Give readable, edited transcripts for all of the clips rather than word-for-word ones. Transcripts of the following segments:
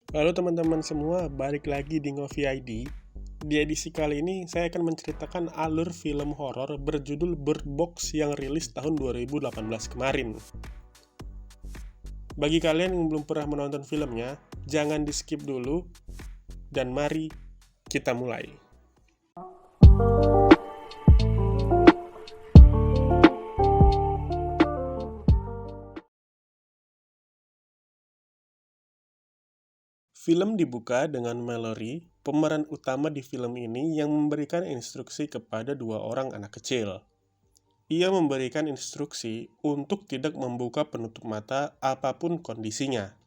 Halo teman-teman semua, balik lagi di Ngopi ID. Di edisi kali ini, saya akan menceritakan alur film horor berjudul Bird Box yang rilis tahun 2018 kemarin. Bagi kalian yang belum pernah menonton filmnya, jangan di-skip dulu, dan mari kita mulai. Film dibuka dengan Mallory, pemeran utama di film ini yang memberikan instruksi kepada dua orang anak kecil. Ia memberikan instruksi untuk tidak membuka penutup mata apapun kondisinya.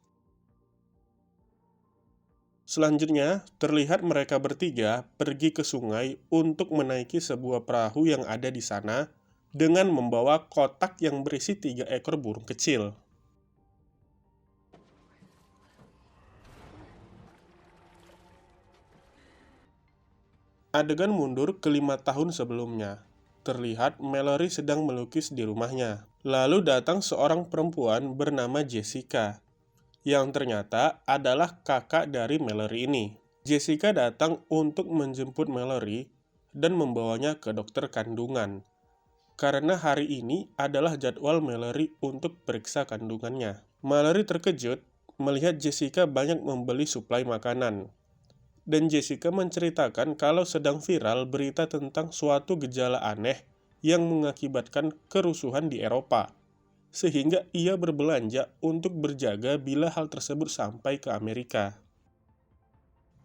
Selanjutnya, terlihat mereka bertiga pergi ke sungai untuk menaiki sebuah perahu yang ada di sana dengan membawa kotak yang berisi 3 ekor burung kecil. Adegan mundur ke 5 tahun sebelumnya. Terlihat Mallory sedang melukis di rumahnya. Lalu datang seorang perempuan bernama Jessica, yang ternyata adalah kakak dari Mallory ini. Jessica datang untuk menjemput Mallory dan membawanya ke dokter kandungan, karena hari ini adalah jadwal Mallory untuk periksa kandungannya. Mallory terkejut melihat Jessica banyak membeli suplai makanan. Dan Jessica menceritakan kalau sedang viral berita tentang suatu gejala aneh yang mengakibatkan kerusuhan di Eropa, sehingga ia berbelanja untuk berjaga bila hal tersebut sampai ke Amerika.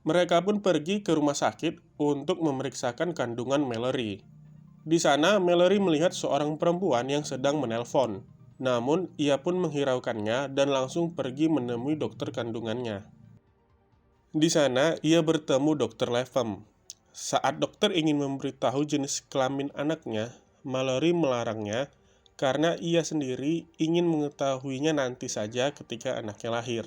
Mereka pun pergi ke rumah sakit untuk memeriksakan kandungan Mallory. Di sana, Mallory melihat seorang perempuan yang sedang menelpon. Namun, ia pun menghiraukannya dan langsung pergi menemui dokter kandungannya. Di sana, ia bertemu Dr. Levem. Saat dokter ingin memberitahu jenis kelamin anaknya, Mallory melarangnya karena ia sendiri ingin mengetahuinya nanti saja ketika anaknya lahir.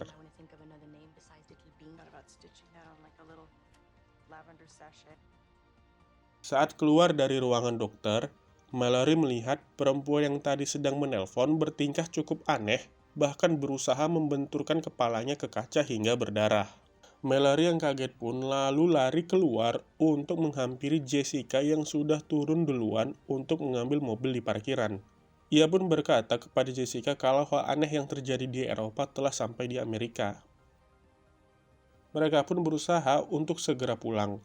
Saat keluar dari ruangan dokter, Mallory melihat perempuan yang tadi sedang menelpon bertingkah cukup aneh, bahkan berusaha membenturkan kepalanya ke kaca hingga berdarah. Mallory yang kaget pun lalu lari keluar untuk menghampiri Jessica yang sudah turun duluan untuk mengambil mobil di parkiran. Ia pun berkata kepada Jessica kalau hal aneh yang terjadi di Eropa telah sampai di Amerika. Mereka pun berusaha untuk segera pulang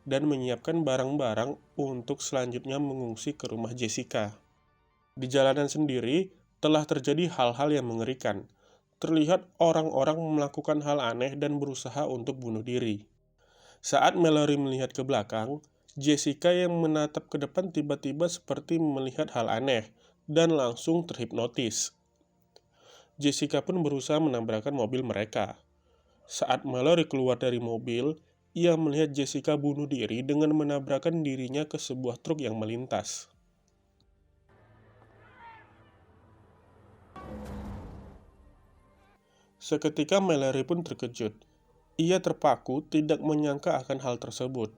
dan menyiapkan barang-barang untuk selanjutnya mengungsi ke rumah Jessica. Di jalanan sendiri telah terjadi hal-hal yang mengerikan. Terlihat orang-orang melakukan hal aneh dan berusaha untuk bunuh diri. Saat Mallory melihat ke belakang, Jessica yang menatap ke depan tiba-tiba seperti melihat hal aneh dan langsung terhipnotis. Jessica pun berusaha menabrakkan mobil mereka. Saat Mallory keluar dari mobil, ia melihat Jessica bunuh diri dengan menabrakkan dirinya ke sebuah truk yang melintas. Seketika Mallory pun terkejut. Ia terpaku tidak menyangka akan hal tersebut.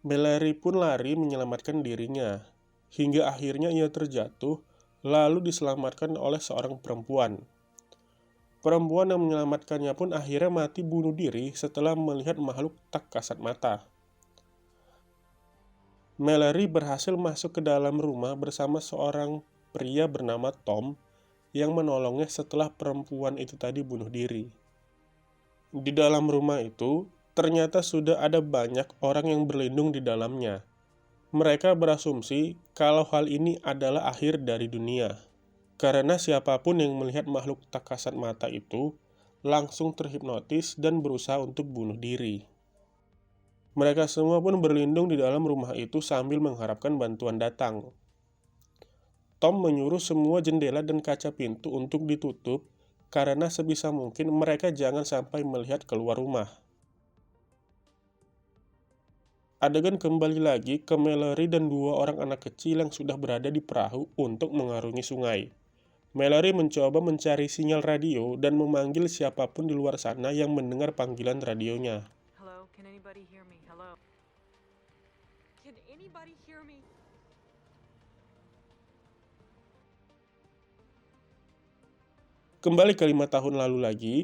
Mallory pun lari menyelamatkan dirinya, hingga akhirnya ia terjatuh, lalu diselamatkan oleh seorang perempuan. Perempuan yang menyelamatkannya pun akhirnya mati bunuh diri setelah melihat makhluk tak kasat mata. Mallory berhasil masuk ke dalam rumah bersama seorang pria bernama Tom yang menolongnya setelah perempuan itu tadi bunuh diri. Di dalam rumah itu, ternyata sudah ada banyak orang yang berlindung di dalamnya. Mereka berasumsi kalau hal ini adalah akhir dari dunia, karena siapapun yang melihat makhluk tak kasat mata itu langsung terhipnotis dan berusaha untuk bunuh diri. Mereka semua pun berlindung di dalam rumah itu sambil mengharapkan bantuan datang. Tom menyuruh semua jendela dan kaca pintu untuk ditutup karena sebisa mungkin mereka jangan sampai melihat keluar rumah. Adegan kembali lagi ke Mallory dan dua orang anak kecil yang sudah berada di perahu untuk mengarungi sungai. Mallory mencoba mencari sinyal radio dan memanggil siapapun di luar sana yang mendengar panggilan radionya. Hello, can anybody hear me? Hello. Can anybody hear me? Kembali ke 5 tahun lalu lagi,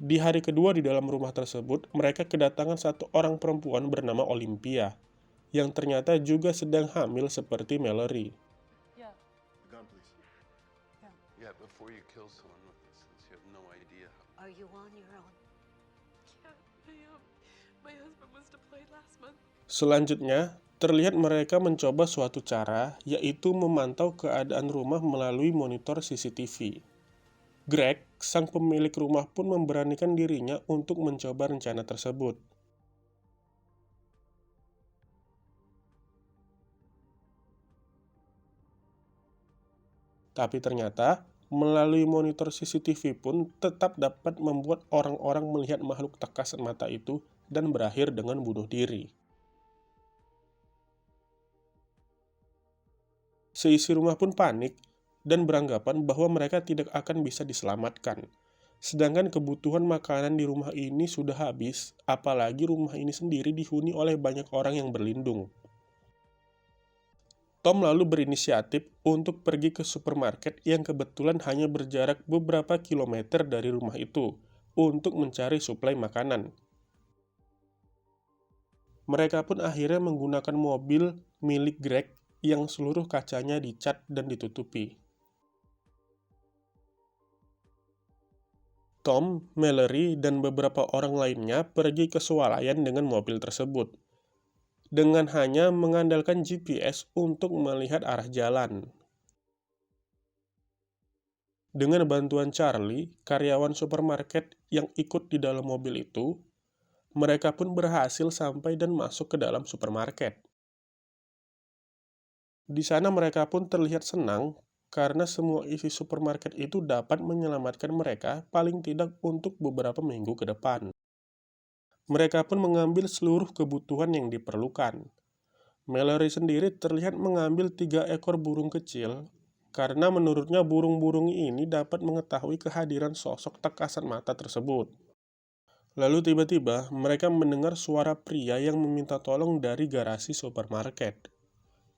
Di hari kedua di dalam rumah tersebut, mereka kedatangan satu orang perempuan bernama Olympia, yang ternyata juga sedang hamil seperti Mallory. Yeah. Gun, please. Yeah. Yeah, before you kill someone with this, since you have no idea. Are you on your own? Yeah, my husband was deployed last month. Selanjutnya, terlihat mereka mencoba suatu cara, yaitu memantau keadaan rumah melalui monitor CCTV. Greg, sang pemilik rumah pun memberanikan dirinya untuk mencoba rencana tersebut. Tapi ternyata, melalui monitor CCTV pun tetap dapat membuat orang-orang melihat makhluk tak kasat mata itu dan berakhir dengan bunuh diri. Seisi rumah pun panik dan beranggapan bahwa mereka tidak akan bisa diselamatkan. Sedangkan kebutuhan makanan di rumah ini sudah habis, apalagi rumah ini sendiri dihuni oleh banyak orang yang berlindung. Tom lalu berinisiatif untuk pergi ke supermarket yang kebetulan hanya berjarak beberapa kilometer dari rumah itu untuk mencari suplai makanan. Mereka pun akhirnya menggunakan mobil milik Greg yang seluruh kacanya dicat dan ditutupi. Tom, Mallory, dan beberapa orang lainnya pergi ke swalayan dengan mobil tersebut, dengan hanya mengandalkan GPS untuk melihat arah jalan. Dengan bantuan Charlie, karyawan supermarket yang ikut di dalam mobil itu, mereka pun berhasil sampai dan masuk ke dalam supermarket. Di sana mereka pun terlihat senang karena semua isi supermarket itu dapat menyelamatkan mereka paling tidak untuk beberapa minggu ke depan. Mereka pun mengambil seluruh kebutuhan yang diperlukan. Mallory sendiri terlihat mengambil 3 ekor burung kecil karena menurutnya burung-burung ini dapat mengetahui kehadiran sosok tak kasat mata tersebut. Lalu tiba-tiba mereka mendengar suara pria yang meminta tolong dari garasi supermarket.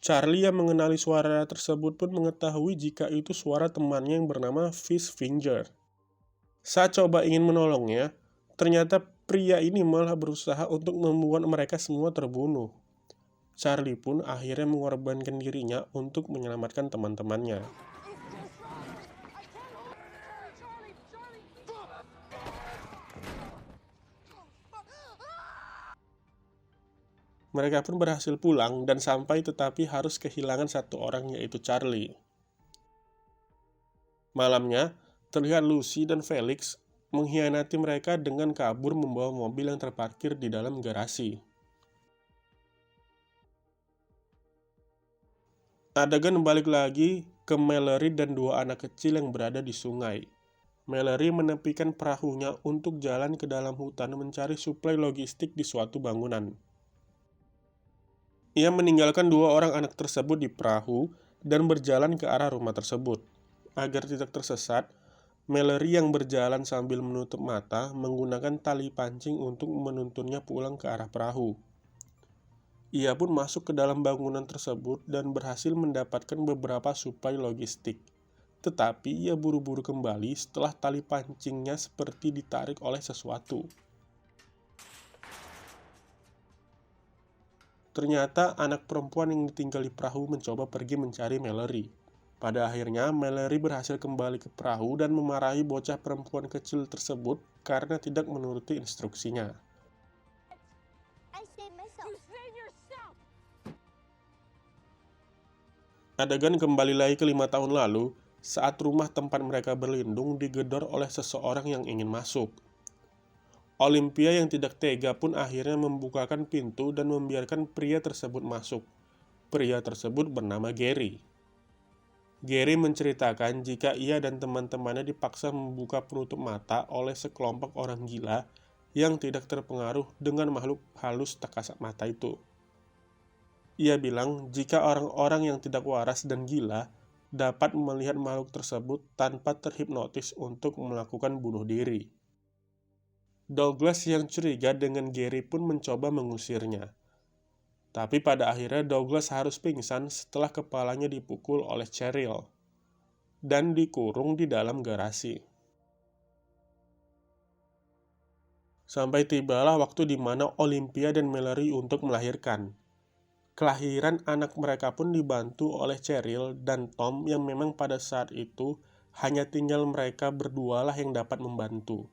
Charlie yang mengenali suara tersebut pun mengetahui jika itu suara temannya yang bernama Fishfinger. Saat coba ingin menolongnya, ternyata pria ini malah berusaha untuk membuat mereka semua terbunuh. Charlie pun akhirnya mengorbankan dirinya untuk menyelamatkan teman-temannya. Mereka pun berhasil pulang dan sampai tetapi harus kehilangan satu orang yaitu Charlie. Malamnya, terlihat Lucy dan Felix mengkhianati mereka dengan kabur membawa mobil yang terparkir di dalam garasi. Adegan balik lagi ke Mallory dan 2 anak kecil yang berada di sungai. Mallory menepikan perahunya untuk jalan ke dalam hutan mencari suplai logistik di suatu bangunan. Ia meninggalkan 2 orang anak tersebut di perahu dan berjalan ke arah rumah tersebut. Agar tidak tersesat, Mallory yang berjalan sambil menutup mata menggunakan tali pancing untuk menuntunnya pulang ke arah perahu. Ia pun masuk ke dalam bangunan tersebut dan berhasil mendapatkan beberapa suplai logistik. Tetapi ia buru-buru kembali setelah tali pancingnya seperti ditarik oleh sesuatu. Ternyata anak perempuan yang ditinggal di perahu mencoba pergi mencari Mallory. Pada akhirnya, Mallory berhasil kembali ke perahu dan memarahi bocah perempuan kecil tersebut karena tidak menuruti instruksinya. I saved myself. You save yourself! Adegan kembali lagi ke 5 tahun lalu, saat rumah tempat mereka berlindung digedor oleh seseorang yang ingin masuk. Olympia yang tidak tega pun akhirnya membukakan pintu dan membiarkan pria tersebut masuk. Pria tersebut bernama Gary. Gary menceritakan jika ia dan teman-temannya dipaksa membuka penutup mata oleh sekelompok orang gila yang tidak terpengaruh dengan makhluk halus tak kasat mata itu. Ia bilang jika orang-orang yang tidak waras dan gila dapat melihat makhluk tersebut tanpa terhipnotis untuk melakukan bunuh diri. Douglas yang curiga dengan Gary pun mencoba mengusirnya. Tapi pada akhirnya Douglas harus pingsan setelah kepalanya dipukul oleh Cheryl dan dikurung di dalam garasi. Sampai tibalah waktu di mana Olympia dan Mallory untuk melahirkan. Kelahiran anak mereka pun dibantu oleh Cheryl dan Tom yang memang pada saat itu hanya tinggal mereka berdualah yang dapat membantu.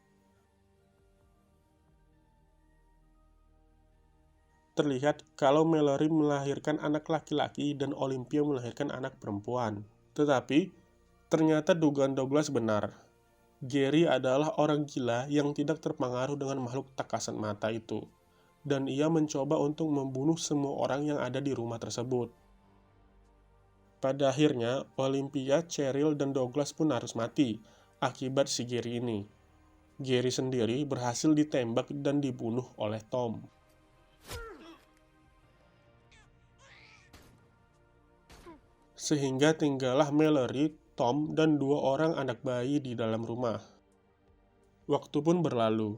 Terlihat kalau Mallory melahirkan anak laki-laki dan Olympia melahirkan anak perempuan. Tetapi, ternyata dugaan Douglas benar. Gary adalah orang gila yang tidak terpengaruh dengan makhluk tak kasat mata itu. Dan ia mencoba untuk membunuh semua orang yang ada di rumah tersebut. Pada akhirnya, Olympia, Cheryl, dan Douglas pun harus mati akibat si Gary ini. Gary sendiri berhasil ditembak dan dibunuh oleh Tom. Sehingga tinggallah Mallory, Tom, dan 2 orang anak bayi di dalam rumah. Waktu pun berlalu.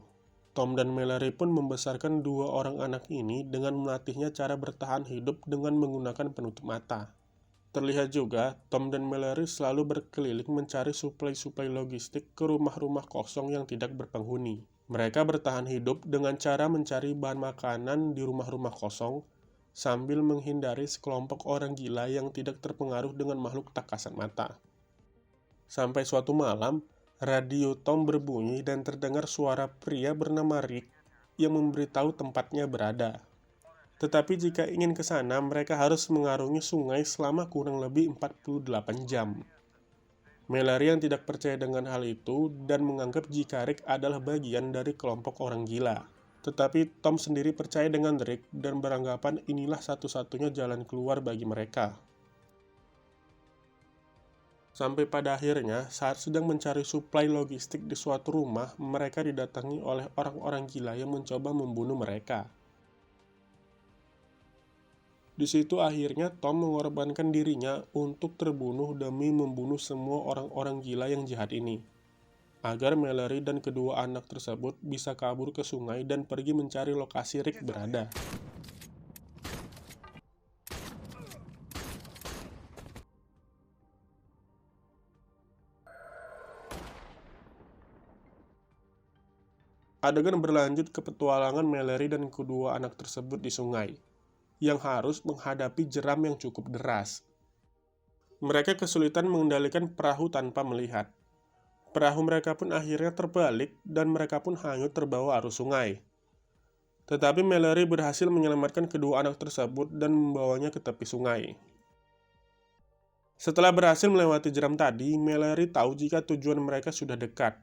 Tom dan Mallory pun membesarkan 2 orang anak ini dengan melatihnya cara bertahan hidup dengan menggunakan penutup mata. Terlihat juga, Tom dan Mallory selalu berkeliling mencari suplai-suplai logistik ke rumah-rumah kosong yang tidak berpenghuni. Mereka bertahan hidup dengan cara mencari bahan makanan di rumah-rumah kosong, sambil menghindari sekelompok orang gila yang tidak terpengaruh dengan makhluk tak kasat mata. Sampai suatu malam, radio Tom berbunyi dan terdengar suara pria bernama Rick yang memberitahu tempatnya berada. Tetapi jika ingin ke sana, mereka harus mengarungi sungai selama kurang lebih 48 jam. Mallory yang tidak percaya dengan hal itu dan menganggap jika Rick adalah bagian dari kelompok orang gila. Tetapi Tom sendiri percaya dengan Rick dan beranggapan inilah satu-satunya jalan keluar bagi mereka. Sampai pada akhirnya, saat sedang mencari suplai logistik di suatu rumah, mereka didatangi oleh orang-orang gila yang mencoba membunuh mereka. Di situ akhirnya Tom mengorbankan dirinya untuk terbunuh demi membunuh semua orang-orang gila yang jahat ini, agar Mallory dan kedua anak tersebut bisa kabur ke sungai dan pergi mencari lokasi Rick berada. Adegan berlanjut ke petualangan Mallory dan kedua anak tersebut di sungai, yang harus menghadapi jeram yang cukup deras. Mereka kesulitan mengendalikan perahu tanpa melihat. Perahu mereka pun akhirnya terbalik dan mereka pun hanyut terbawa arus sungai. Tetapi Mallory berhasil menyelamatkan kedua anak tersebut dan membawanya ke tepi sungai. Setelah berhasil melewati jeram tadi, Mallory tahu jika tujuan mereka sudah dekat.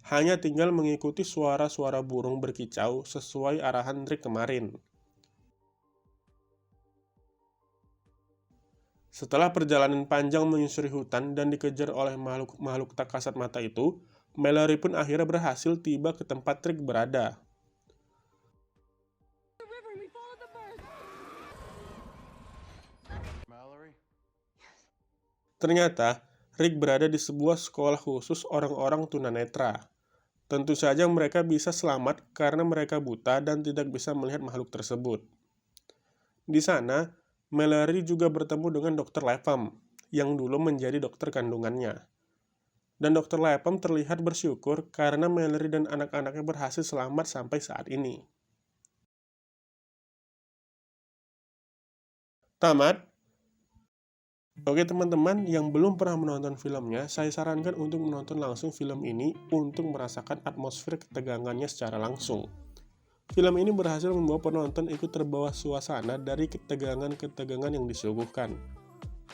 Hanya tinggal mengikuti suara-suara burung berkicau sesuai arahan Rick kemarin. Setelah perjalanan panjang menyusuri hutan dan dikejar oleh makhluk tak kasat mata itu, Mallory pun akhirnya berhasil tiba ke tempat Rick berada. Mallory? Ternyata, Rick berada di sebuah sekolah khusus orang-orang tunanetra. Tentu saja mereka bisa selamat karena mereka buta dan tidak bisa melihat makhluk tersebut. Di sana, Mallory juga bertemu dengan Dr. Lapham, yang dulu menjadi dokter kandungannya. Dan Dr. Lapham terlihat bersyukur karena Mallory dan anak-anaknya berhasil selamat sampai saat ini. Tamat. Oke teman-teman, yang belum pernah menonton filmnya, saya sarankan untuk menonton langsung film ini untuk merasakan atmosfer ketegangannya secara langsung. Film ini berhasil membawa penonton ikut terbawa suasana dari ketegangan-ketegangan yang disuguhkan.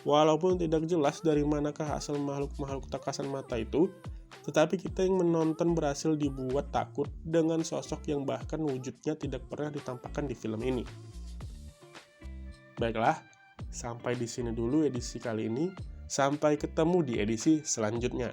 Walaupun tidak jelas dari manakah asal makhluk-makhluk tak kasat mata itu, tetapi kita yang menonton berhasil dibuat takut dengan sosok yang bahkan wujudnya tidak pernah ditampakkan di film ini. Baiklah, sampai di sini dulu edisi kali ini. Sampai ketemu di edisi selanjutnya.